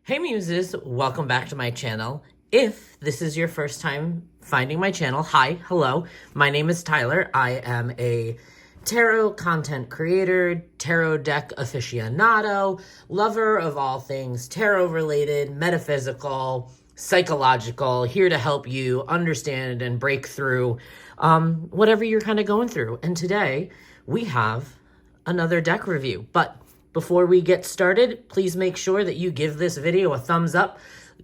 Hey muses, welcome back to my channel. If this is your first time finding my channel, hi, hello, my name is Tyler. I am a tarot content creator, tarot deck aficionado, lover of all things tarot related, metaphysical, psychological, here to help you understand and break through whatever you're kind of going through. And today we have another deck review, but before we get started, please make sure that you give this video a thumbs up,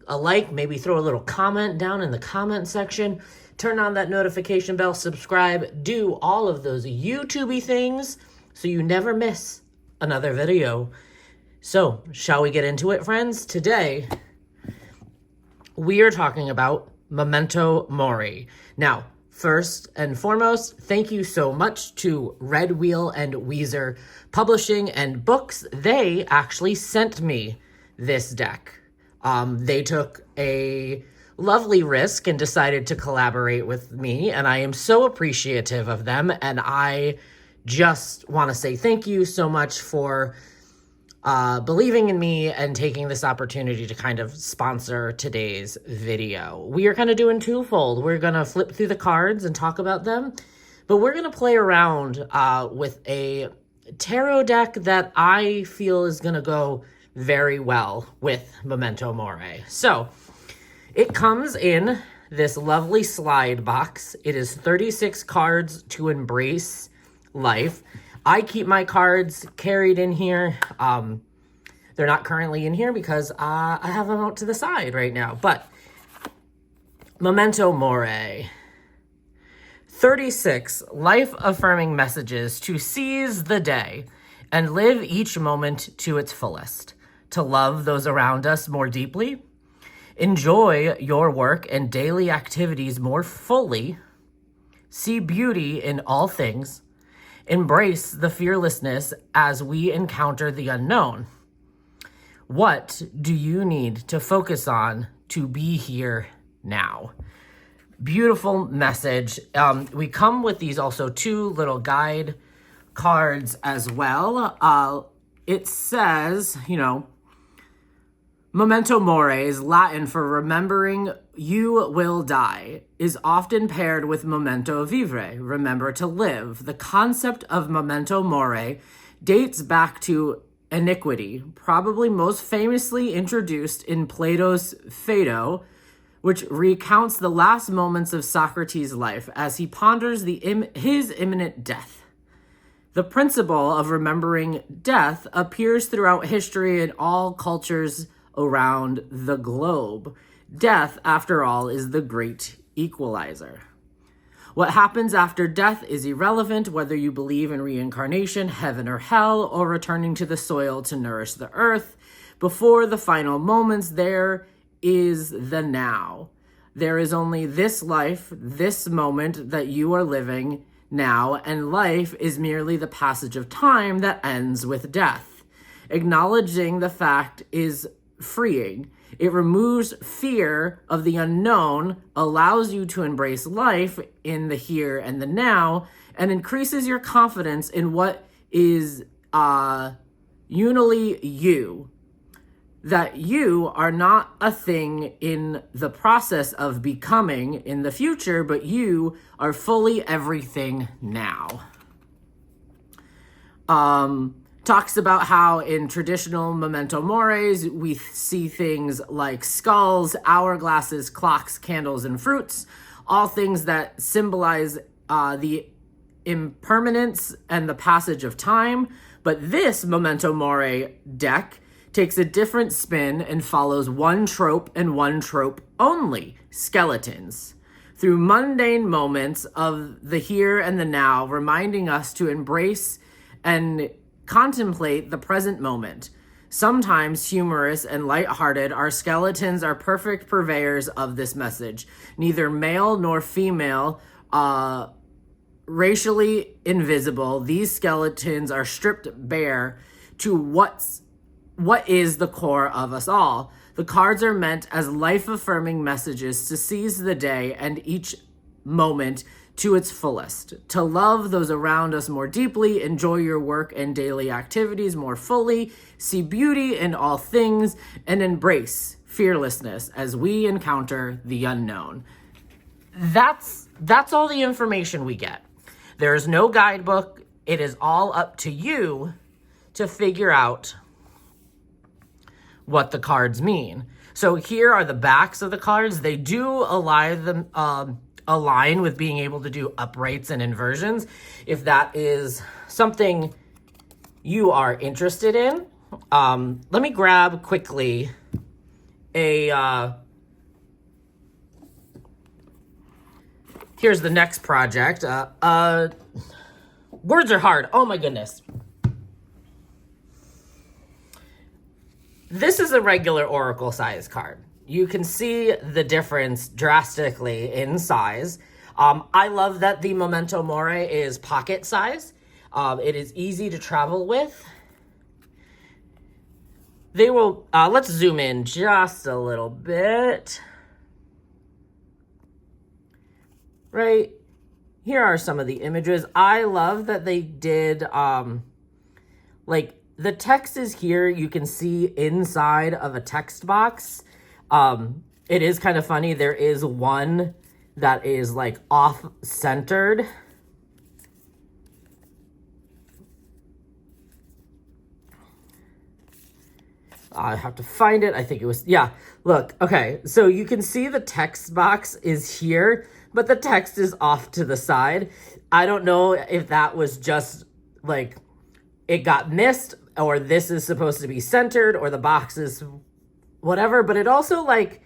a like, maybe throw a little comment down in the comment section, turn on that notification bell, subscribe, do all of those YouTube-y things so you never miss another video. So, shall we get into it, friends? Today, we are talking about Memento Mori. Now, first and foremost, thank you so much to Red Wheel and Weiser Publishing and Books. They actually sent me this deck. They took a lovely risk and decided to collaborate with me, and I am so appreciative of them, and I just want to say thank you so much for believing in me and taking this opportunity to kind of sponsor today's video. We are kind of doing twofold. We're going to flip through the cards and talk about them, but we're going to play around with a tarot deck that I feel is going to go very well with Memento Mori. So it comes in this lovely slide box. It is 36 cards to embrace life. I keep my cards carried in here. They're not currently in here because I have them out to the side right now. But Memento Mori. 36 life-affirming messages to seize the day and live each moment to its fullest. To love those around us more deeply. Enjoy your work and daily activities more fully. See beauty in all things. Embrace the fearlessness as we encounter the unknown. What do you need to focus on to be here now? Beautiful message. We come with these also two little guide cards as well. It says, Memento Mori is Latin for remembering you will die, is often paired with memento vivere, remember to live. The concept of memento mori dates back to iniquity, probably most famously introduced in Plato's Phaedo, which recounts the last moments of Socrates' life as he ponders his imminent death. The principle of remembering death appears throughout history in all cultures around the globe. Death, after all, is the great equalizer. What happens after death is irrelevant, whether you believe in reincarnation, heaven or hell, or returning to the soil to nourish the earth. Before the final moments, there is the now. There is only this life, this moment that you are living now, and life is merely the passage of time that ends with death. Acknowledging the fact is freeing. It removes fear of the unknown, allows you to embrace life in the here and the now, and increases your confidence in what is unily you. That you are not a thing in the process of becoming in the future, but you are fully everything now. Talks about how in traditional memento moris, we see things like skulls, hourglasses, clocks, candles, and fruits, all things that symbolize the impermanence and the passage of time. But this Memento Mori deck takes a different spin and follows one trope and one trope only, skeletons. Through mundane moments of the here and the now, reminding us to embrace and contemplate the present moment. Sometimes humorous and lighthearted, our skeletons are perfect purveyors of this message. Neither male nor female, racially invisible, these skeletons are stripped bare to what is the core of us all. The cards are meant as life-affirming messages to seize the day and each moment to its fullest, to love those around us more deeply, enjoy your work and daily activities more fully, see beauty in all things, and embrace fearlessness as we encounter the unknown. That's all the information we get. There's no guidebook. It is all up to you to figure out what the cards mean. So here are the backs of the cards. They do align with being able to do uprights and inversions, if that is something you are interested in. Let me grab quickly here's the next project. Words are hard. Oh my goodness. This is a regular Oracle size card. You can see the difference drastically in size. I love that the Memento Mori is pocket size. It is easy to travel with. They will, let's zoom in just a little bit. Right, here are some of the images. I love that they did, like, the text is here. You can see inside of a text box. It is kind of funny. There is one that is like off-centered. I have to find it. I think it was, yeah, look, okay. So you can see the text box is here, but the text is off to the side. I don't know if that was just like, it got missed, or this is supposed to be centered, or the box is whatever, but it also, like,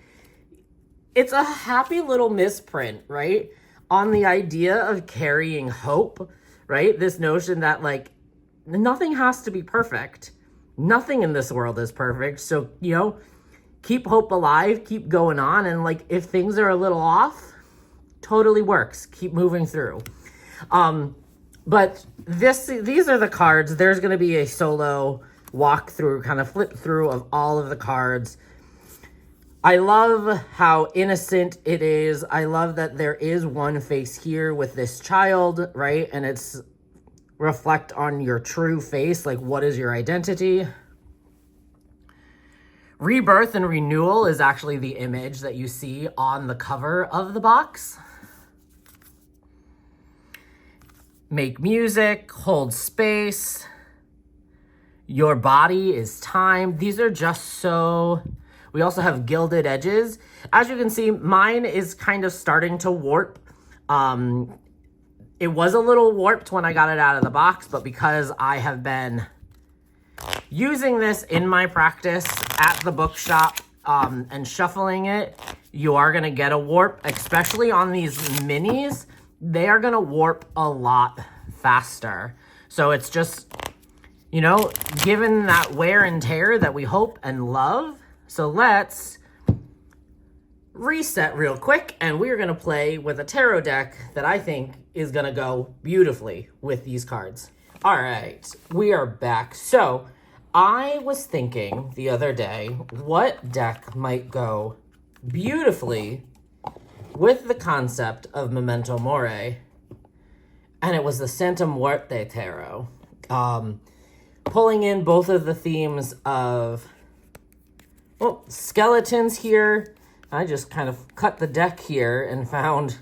it's a happy little misprint, right? On the idea of carrying hope, right? This notion that, like, nothing has to be perfect. Nothing in this world is perfect. So, you know, keep hope alive, keep going on, and, like, if things are a little off, totally works. Keep moving through. But these are the cards. There's going to be a solo walkthrough, kind of flip through of all of the cards. I love how innocent it is. I love that there is one face here with this child, right? And it's reflect on your true face, like what is your identity? Rebirth and renewal is actually the image that you see on the cover of the box. Make music, hold space. Your body is time. These are just so... We also have gilded edges. As you can see, mine is kind of starting to warp. It was a little warped when I got it out of the box, but because I have been using this in my practice at the bookshop and shuffling it, you are going to get a warp, especially on these minis. They are going to warp a lot faster. So it's just, you know, given that wear and tear that we hope and love. So let's reset real quick, and we're going to play with a tarot deck that I think is going to go beautifully with these cards. All right, we are back. So I was thinking the other day, what deck might go beautifully with the concept of Memento Mori, and it was the Santa Muerte Tarot. Pulling in both of the themes of, well, skeletons here. I just kind of cut the deck here and found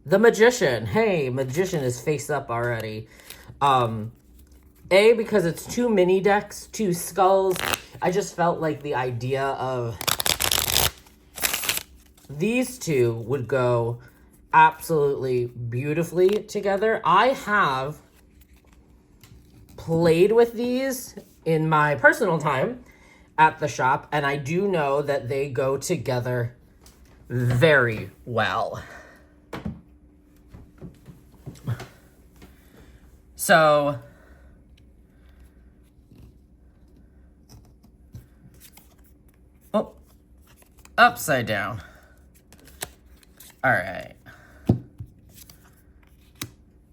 the Magician. Hey, Magician is face up already. Because it's two mini decks, two skulls. I just felt like the idea of these two would go absolutely beautifully together. I have played with these in my personal time at the shop, and I do know that they go together very well. So upside down. All right.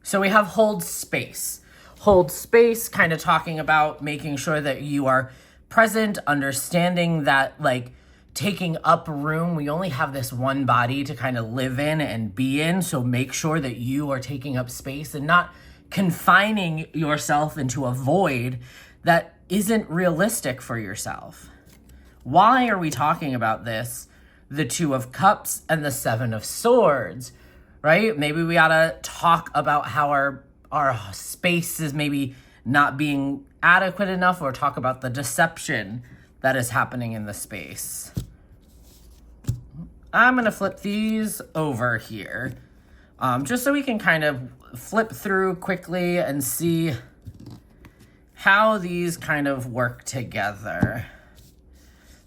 So we have hold space. Hold space, kind of talking about making sure that you are present, understanding that, like, taking up room. We only have this one body to kind of live in and be in. So make sure that you are taking up space and not confining yourself into a void that isn't realistic for yourself. Why are we talking about this? The Two of Cups and the Seven of Swords, right? Maybe we ought to talk about how our space is maybe not being adequate enough, or talk about the deception that is happening in the space. I'm going to flip these over here, just so we can kind of flip through quickly and see how these kind of work together.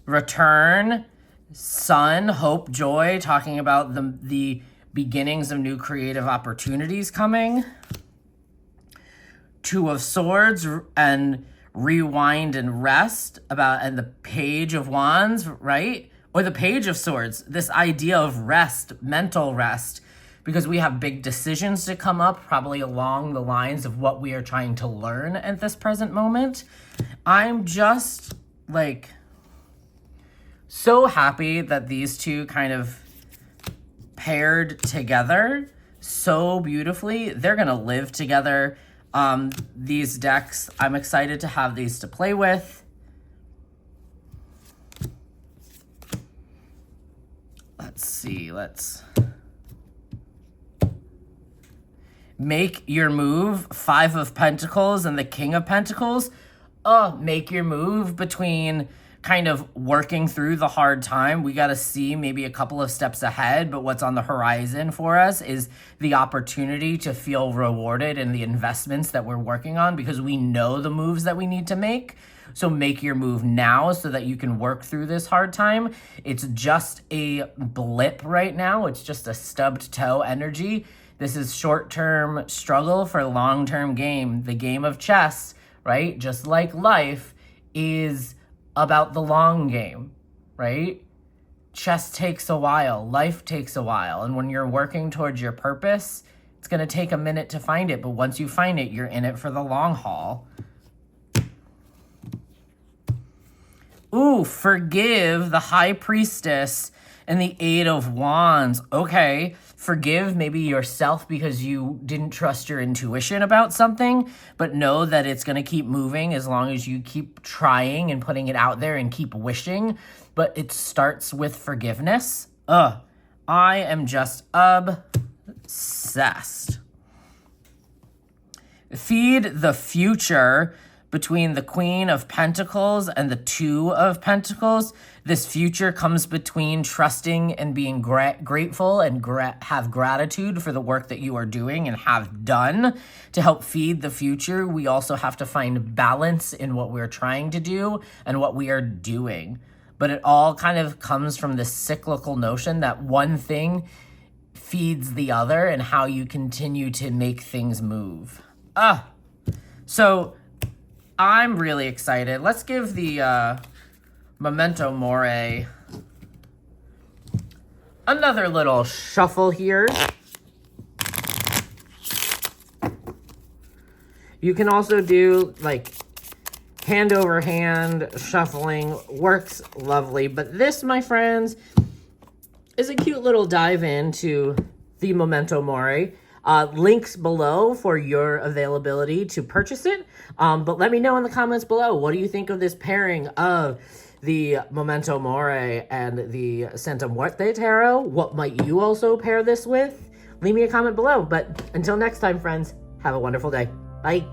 Return, Sun, Hope, Joy, talking about the beginnings of new creative opportunities coming. Two of Swords and Rewind and Rest, and the Page of Wands, right? Or the Page of Swords, this idea of rest, mental rest, because we have big decisions to come up, probably along the lines of what we are trying to learn at this present moment. I'm just like so happy that these two kind of paired together so beautifully. They're gonna live together. These decks, I'm excited to have these to play with. Let's see, make your move, Five of Pentacles and the King of Pentacles. Make your move between kind of working through the hard time. We got to see maybe a couple of steps ahead, but what's on the horizon for us is the opportunity to feel rewarded in the investments that we're working on, because we know the moves that we need to make. So make your move now so that you can work through this hard time. It's just a blip right now. It's just a stubbed toe energy. This is short-term struggle for long-term game. The game of chess, right? Just like life is about the long game, right? Chess takes a while, life takes a while. And when you're working towards your purpose, it's gonna take a minute to find it. But once you find it, you're in it for the long haul. Ooh, forgive, the High Priestess and the Eight of Wands. Okay, forgive maybe yourself because you didn't trust your intuition about something, but know that it's going to keep moving as long as you keep trying and putting it out there and keep wishing. But it starts with forgiveness. I am just obsessed. Feed the future between the Queen of Pentacles and the Two of Pentacles. This future comes between trusting and being grateful and have gratitude for the work that you are doing and have done to help feed the future. We also have to find balance in what we're trying to do and what we are doing. But it all kind of comes from this cyclical notion that one thing feeds the other and how you continue to make things move. So I'm really excited. Let's give the Memento Mori another little shuffle here. You can also do like hand over hand shuffling, works lovely. But this, my friends, is a cute little dive into the Memento Mori. Links below for your availability to purchase it. But let me know in the comments below, what do you think of this pairing of the Memento Mori and the Santa Muerte Tarot? What might you also pair this with? Leave me a comment below. But until next time, friends, have a wonderful day. Bye.